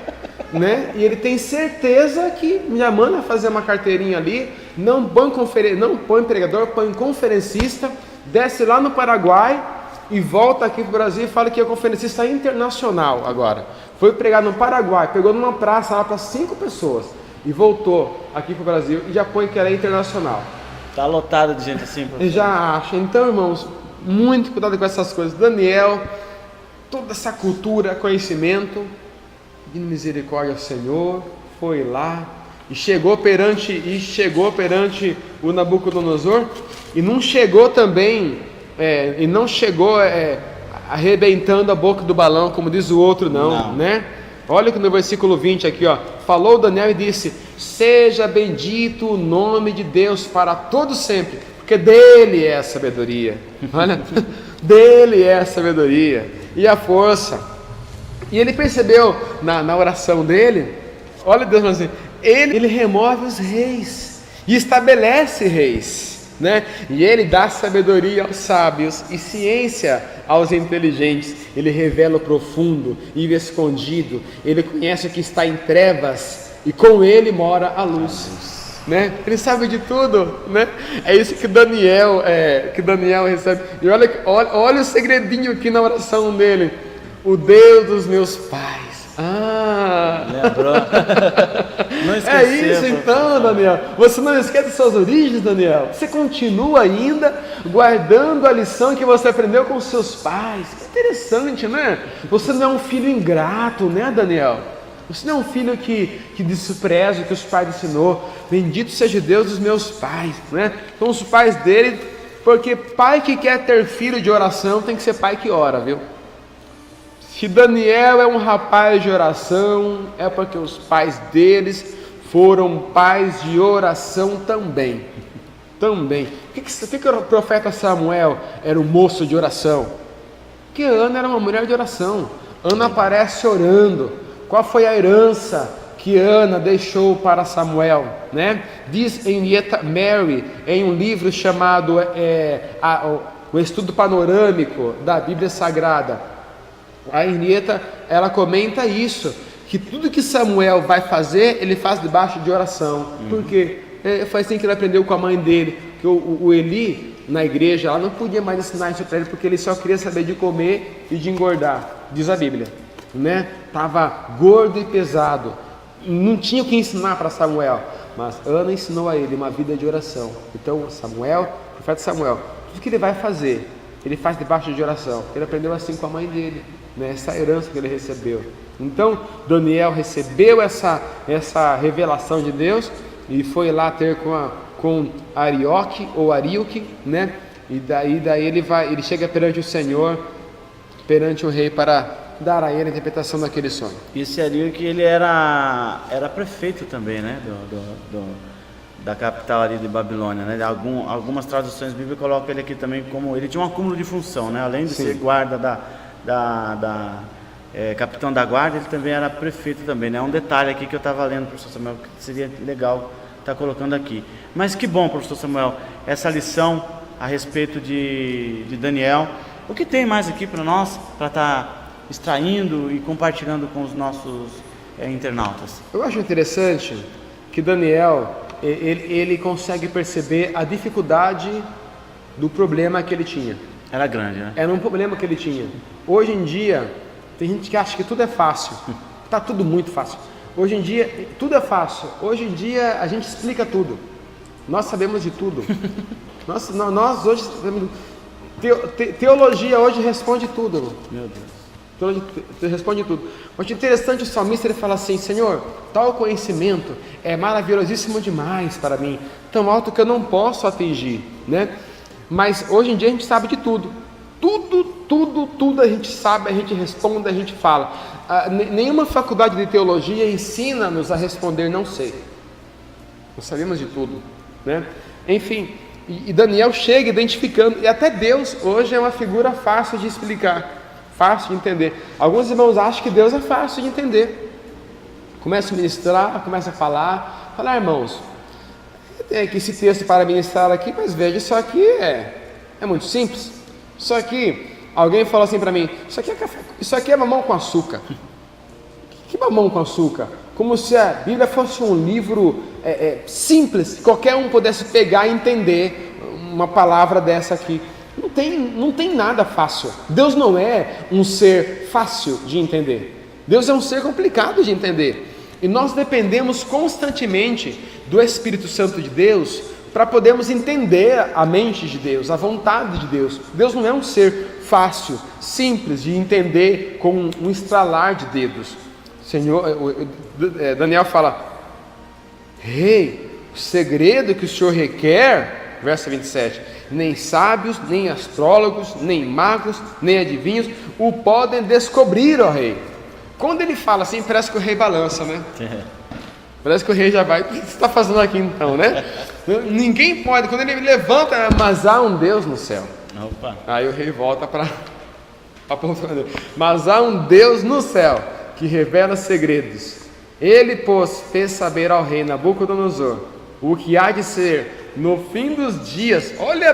né? E ele tem certeza que já manda fazer uma carteirinha ali, não põe pregador, põe conferencista, desce lá no Paraguai e volta aqui para o Brasil e fala que é conferencista internacional agora. Foi pregar no Paraguai, pegou numa praça lá para 5 pessoas e voltou aqui para o Brasil e já põe que ela é internacional. Tá lotado de gente assim, professor. Já acha. Então, irmãos, muito cuidado com essas coisas. Daniel, toda essa cultura, conhecimento, de misericórdia ao Senhor, foi lá e chegou perante o Nabucodonosor, e não chegou também, arrebentando a boca do balão, como diz o outro, não. Né? Olha que no versículo 20 aqui, ó, falou Daniel e disse: seja bendito o nome de Deus para todo sempre, porque dele é a sabedoria. Olha, dele é a sabedoria e a força. E ele percebeu na oração dele, olha Deus falando assim, ele remove os reis e estabelece reis, né? E ele dá sabedoria aos sábios e ciência aos inteligentes. Ele revela o profundo e o escondido. Ele conhece o que está em trevas e com ele mora a luz, né? Ele sabe de tudo, né? É isso que Daniel recebe. E olha o segredinho aqui na oração dele: o Deus dos meus pais. Lembrou? Não esqueceu. É isso então, Daniel. Você não esquece de suas origens, Daniel. Você continua ainda guardando a lição que você aprendeu com seus pais. Que interessante, né? Você não é um filho ingrato, né, Daniel? Você não é um filho que despreza o que os pais ensinou. Bendito seja Deus dos meus pais, né? Então os pais dele, porque pai que quer ter filho de oração tem que ser pai que ora, viu? Se Daniel é um rapaz de oração, é porque os pais deles foram pais de oração também. Também. Por que o profeta Samuel era um moço de oração? Porque Ana era uma mulher de oração. Ana aparece orando. Qual foi a herança que Ana deixou para Samuel, né? Diz Henrietta Mary em um livro chamado O Estudo Panorâmico da Bíblia Sagrada. A Henrietta, ela comenta isso, que tudo que Samuel vai fazer, ele faz debaixo de oração. Por quê? Foi assim que ele aprendeu com a mãe dele, que o Eli, na igreja, ela não podia mais ensinar isso para ele, porque ele só queria saber de comer e de engordar, diz a Bíblia, né? Estava gordo e pesado, não tinha o que ensinar para Samuel, mas Ana ensinou a ele uma vida de oração. Então Samuel, o profeta Samuel, tudo que ele vai fazer, ele faz debaixo de oração. Ele aprendeu assim com a mãe dele, né? Essa herança que ele recebeu. Então Daniel recebeu essa revelação de Deus e foi lá ter com Arioque ou Arioque, né? E daí ele chega perante o Senhor, perante o rei, para dar a ele a interpretação daquele sonho. E esse Arioque, ele era prefeito também, né? Da capital ali de Babilônia, né? Algumas traduções bíblicas colocam ele aqui também como... Ele tinha um acúmulo de função, né? Além de ser guarda capitão da guarda, ele também era prefeito também, né? Um detalhe aqui que eu estava lendo, professor Samuel, que seria legal estar colocando aqui. Mas que bom, professor Samuel, essa lição a respeito de Daniel. O que tem mais aqui para nós, para estar extraindo e compartilhando com os nossos internautas? Eu acho interessante que Daniel, ele consegue perceber a dificuldade do problema que ele tinha. Era grande, né? Era um problema que ele tinha. Hoje em dia, tem gente que acha que tudo é fácil. Está tudo muito fácil. Hoje em dia, tudo é fácil. Hoje em dia, a gente explica tudo. Nós sabemos de tudo. nós hoje sabemos... Teologia hoje responde tudo. Meu Deus. Teologia responde tudo. Mas interessante, o salmista, ele fala assim: Senhor, tal conhecimento é maravilhosíssimo demais para mim, tão alto que eu não posso atingir, né? Mas hoje em dia a gente sabe de tudo. Tudo a gente sabe, a gente responde, a gente fala. Nenhuma faculdade de teologia ensina-nos a responder não sei. Nós sabemos de tudo, né? Enfim, e Daniel chega identificando, e até Deus hoje é uma figura fácil de explicar, fácil de entender. Alguns irmãos acham que Deus é fácil de entender. Começa a ministrar, começa a falar, irmãos, tem aqui esse texto para ministrar aqui, mas veja, isso aqui é muito simples. Isso aqui, alguém falou assim para mim, isso aqui é mamão com açúcar. Que mamão com açúcar? Como se a Bíblia fosse um livro simples, que qualquer um pudesse pegar e entender uma palavra dessa aqui. Não tem nada fácil. Deus não é um ser fácil de entender. Deus é um ser complicado de entender. E nós dependemos constantemente do Espírito Santo de Deus para podermos entender a mente de Deus, a vontade de Deus. Deus não é um ser fácil, simples de entender com um estralar de dedos. Daniel fala: Rei, o segredo que o Senhor requer, verso 27, nem sábios, nem astrólogos, nem magos, nem adivinhos o podem descobrir, ó rei. Quando ele fala assim, parece que o rei balança, né? Parece que o rei já vai: o que você está fazendo aqui então, né? Ninguém pode. Quando ele levanta, mas há um Deus no céu. Opa. Aí o rei volta para a poltrona dele. Mas há um Deus no céu que revela segredos. Ele, pois, fez saber ao rei Nabucodonosor o que há de ser no fim dos dias. Olha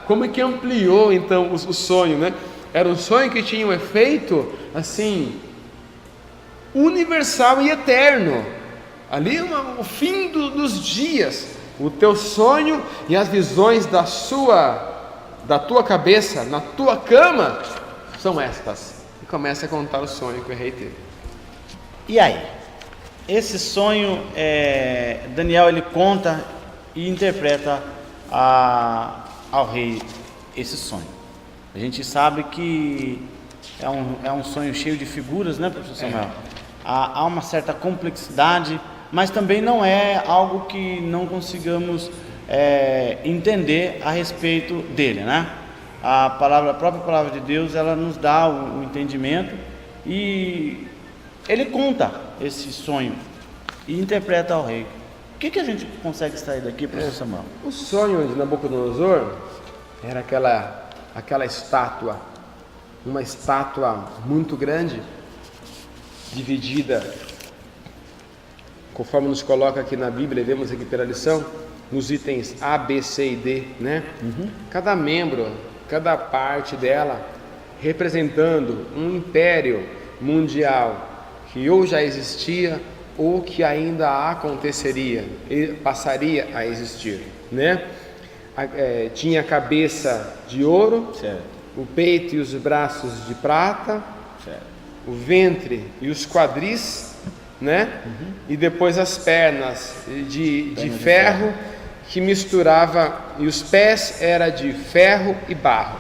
como é que ampliou então o sonho, né? Era um sonho que tinha um efeito assim universal e eterno. Ali o fim dos dias. O teu sonho e as visões da tua cabeça, na tua cama, são estas. E começa a contar o sonho que o rei teve. E aí? Esse sonho, Daniel, ele conta e interpreta ao rei esse sonho. A gente sabe que é um sonho cheio de figuras, né, professor Samuel? há uma certa complexidade, mas também não é algo que não consigamos entender a respeito dele, né? A própria palavra de Deus, ela nos dá o entendimento e ele conta esse sonho e interpreta ao rei. O que a gente consegue extrair daqui, professor Samuel? O sonho de Nabucodonosor era aquela estátua, uma estátua muito grande, dividida, conforme nos coloca aqui na Bíblia, vemos aqui pela lição, nos itens A, B, C e D, né? Cada membro, cada parte dela, representando um império mundial que ou já existia ou que ainda aconteceria e passaria a existir, né? Tinha a cabeça de ouro, Certo. o peito e os braços de prata, Certo. o ventre e os quadris, né? E depois as pernas de ferro que misturava, e os pés era de ferro e barro.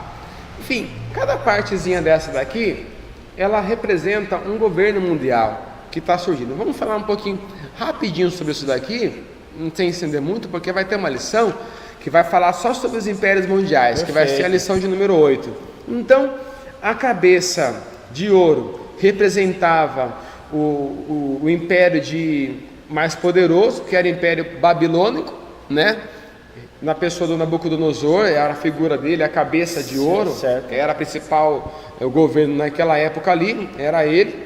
Enfim, cada partezinha dessa daqui, ela representa um governo mundial que está surgindo. Vamos falar um pouquinho rapidinho sobre isso daqui, não sem estender muito, porque vai ter uma lição que vai falar só sobre os impérios mundiais, Perfeito. que vai ser a lição de número 8. Então, a cabeça de ouro representava o império mais poderoso, que era o Império Babilônico, né? Na pessoa do Nabucodonosor, era a figura dele, a cabeça de ouro, certo. era a principal, o governo naquela época ali, era ele.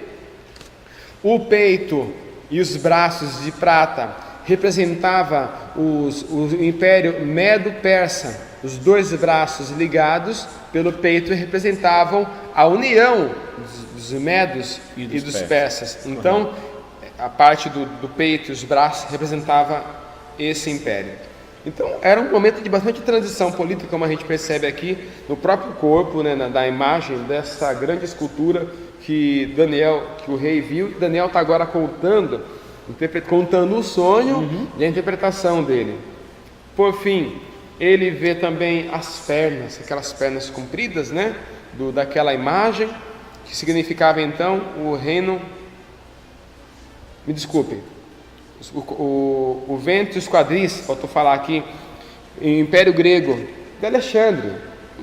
O peito e os braços de prata representava o Império Medo-Persa. Os dois braços ligados pelo peito representavam a união dos Medos e dos persas. Então, a parte do peito e os braços representava esse império. Então, era um momento de bastante transição política, como a gente percebe aqui no próprio corpo, né, da imagem dessa grande escultura que o rei viu. Daniel está agora contando o sonho e a interpretação dele. Por fim, ele vê também as pernas, aquelas pernas compridas, né, daquela imagem, que significava então o reino. Me desculpe. O ventre e os quadris, faltou falar aqui, o Império Grego de Alexandre.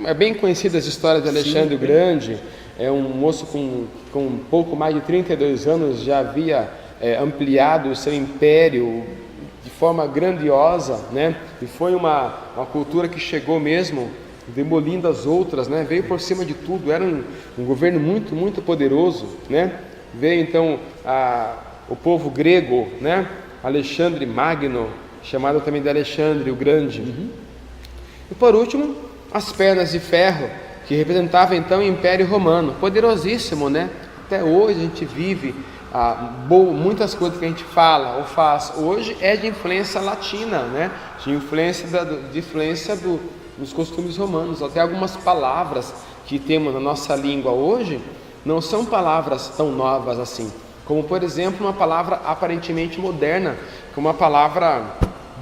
É bem conhecida as histórias de Alexandre o Grande. É um moço com um pouco mais de 32 anos, já havia ampliado o seu império de forma grandiosa, né? E foi uma cultura que chegou mesmo demolindo as outras, né? Veio por cima de tudo, era um governo muito, muito poderoso, né? Veio então o povo grego, né? Alexandre Magno, chamado também de Alexandre o Grande. E por último, as pernas de ferro, que representavam então o Império Romano, poderosíssimo, né? Até hoje a gente vive muitas coisas que a gente fala ou faz hoje é de influência latina, né? De influência dos costumes romanos. Até algumas palavras que temos na nossa língua hoje não são palavras tão novas assim, como por exemplo uma palavra aparentemente moderna, como a palavra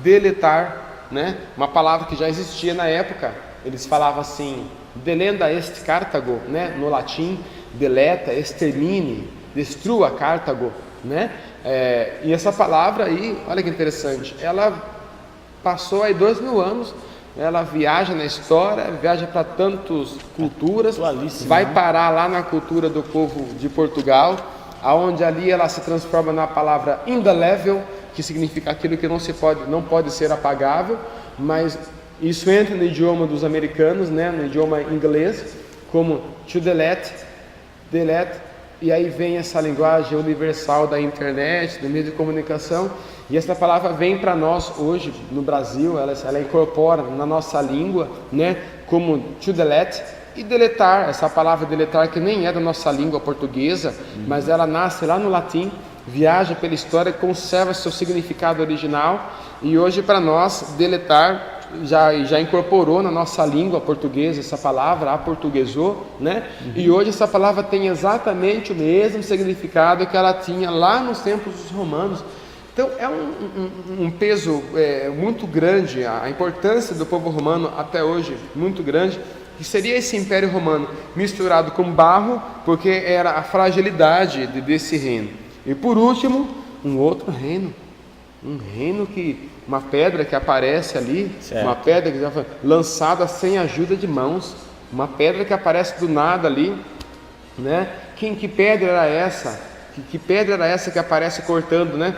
deletar, né? Uma palavra que já existia na época. Eles falavam assim: delenda est Cartago, né? No latim, deleta, extermine, destrua Cartago, né? E essa palavra aí, olha que interessante, ela passou aí 2000 anos, ela viaja na história, viaja para tantas culturas, vai parar lá na cultura do povo de Portugal, aonde ali ela se transforma na palavra indelével, que significa aquilo que não pode ser apagável, mas isso entra no idioma dos americanos, né, no idioma inglês, como to delete, e aí vem essa linguagem universal da internet, do meio de comunicação, e essa palavra vem para nós hoje no Brasil, ela incorpora na nossa língua, né, como to delete, e deletar, essa palavra deletar que nem é da nossa língua portuguesa, mas ela nasce lá no latim, viaja pela história, conserva seu significado original, e hoje para nós deletar já incorporou na nossa língua portuguesa essa palavra, aportuguesou, né? E hoje essa palavra tem exatamente o mesmo significado que ela tinha lá nos tempos dos romanos. Então é um peso muito grande, a importância do povo romano até hoje muito grande, que seria esse Império Romano misturado com barro, porque era a fragilidade desse reino. E por último, um outro reino. Um reino uma pedra que aparece ali, certo. uma pedra que já foi lançada sem ajuda de mãos, uma pedra que aparece do nada ali, né? Que pedra era essa? Que pedra era essa que aparece cortando, né?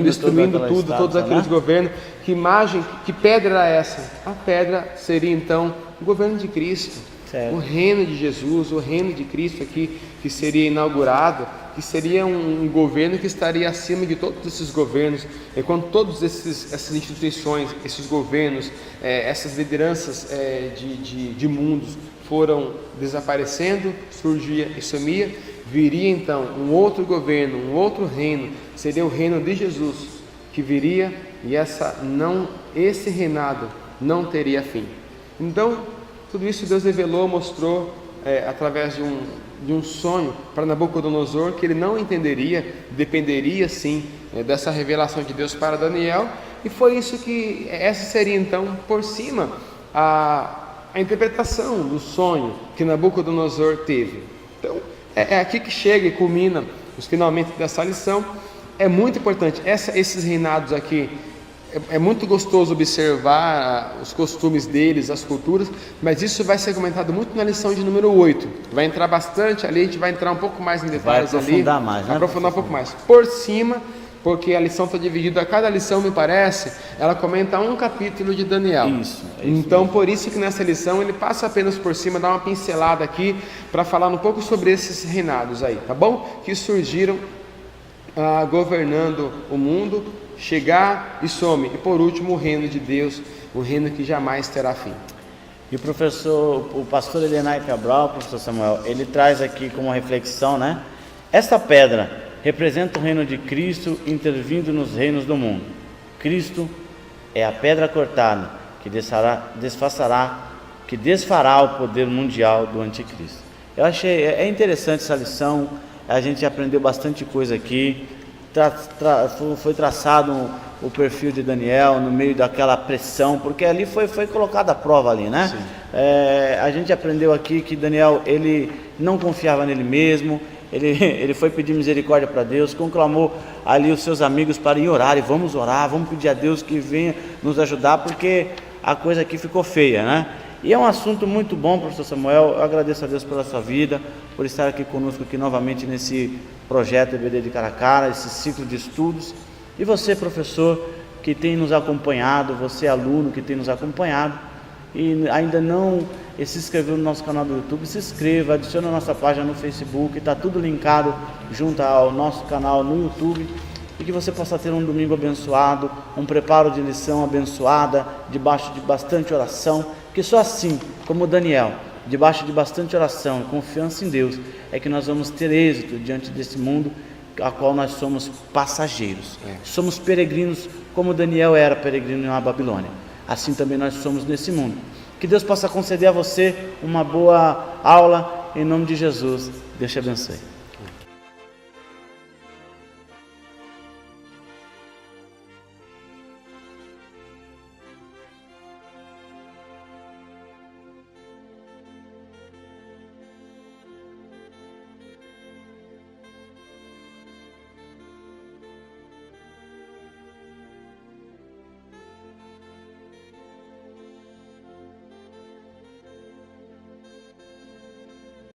Destruindo tudo, todos aqueles governos. Que imagem, que pedra era essa? A pedra seria então o governo de Cristo, certo. O reino de Jesus, o reino de Cristo aqui que seria inaugurado, que seria um governo que estaria acima de todos esses governos. E quando todas essas instituições, esses governos, essas lideranças de mundos foram desaparecendo, surgia e sumia, viria então um outro governo, um outro reino, seria o reino de Jesus, que viria e esse reinado não teria fim. Então, tudo isso Deus revelou, mostrou através de um sonho para Nabucodonosor, que ele não entenderia, dependeria sim dessa revelação de Deus para Daniel, e foi isso essa seria então por cima a interpretação do sonho que Nabucodonosor teve. Então, é aqui que chega e culmina os finalmente dessa lição. É muito importante, esses reinados aqui, é muito gostoso observar os costumes deles, as culturas, mas isso vai ser comentado muito na lição de número 8. Vai entrar bastante ali, a gente vai entrar um pouco mais em detalhes ali. Vai aprofundar mais, né? Aprofundar um pouco mais. Por cima, porque a lição está dividida, cada lição, me parece, ela comenta um capítulo de Daniel. Isso então, mesmo. por isso que nessa lição ele passa apenas por cima, dá uma pincelada aqui, para falar um pouco sobre esses reinados aí, tá bom? Que surgiram governando o mundo, chegar e some. E por último, o reino de Deus, o reino que jamais terá fim. E o pastor Elienay Cabral, professor Samuel, ele traz aqui como reflexão, né? Esta pedra representa o reino de Cristo intervindo nos reinos do mundo. Cristo é a pedra cortada que desfará o poder mundial do anticristo. Eu achei interessante essa lição, a gente aprendeu bastante coisa aqui. Foi traçado o perfil de Daniel no meio daquela pressão, porque ali foi colocada a prova ali, né? A gente aprendeu aqui que Daniel, ele não confiava nele mesmo. Ele foi pedir misericórdia para Deus, conclamou ali os seus amigos para ir orar, e vamos orar, vamos pedir a Deus que venha nos ajudar, porque a coisa aqui ficou feia, né? E é um assunto muito bom, professor Samuel. Eu agradeço a Deus pela sua vida, por estar aqui conosco aqui novamente nesse projeto EBD de Cara a Cara, esse ciclo de estudos. E você, professor, que tem nos acompanhado, você, aluno que tem nos acompanhado, e ainda não se inscreveu no nosso canal do YouTube, se inscreva, adicione a nossa página no Facebook, está tudo linkado junto ao nosso canal no YouTube, e que você possa ter um domingo abençoado, um preparo de lição abençoada, debaixo de bastante oração, que só assim, como Daniel, debaixo de bastante oração, confiança em Deus, é que nós vamos ter êxito diante desse mundo a qual nós somos passageiros. Somos peregrinos, como Daniel era peregrino na Babilônia. Assim também nós somos nesse mundo. Que Deus possa conceder a você uma boa aula, em nome de Jesus. Deus te abençoe.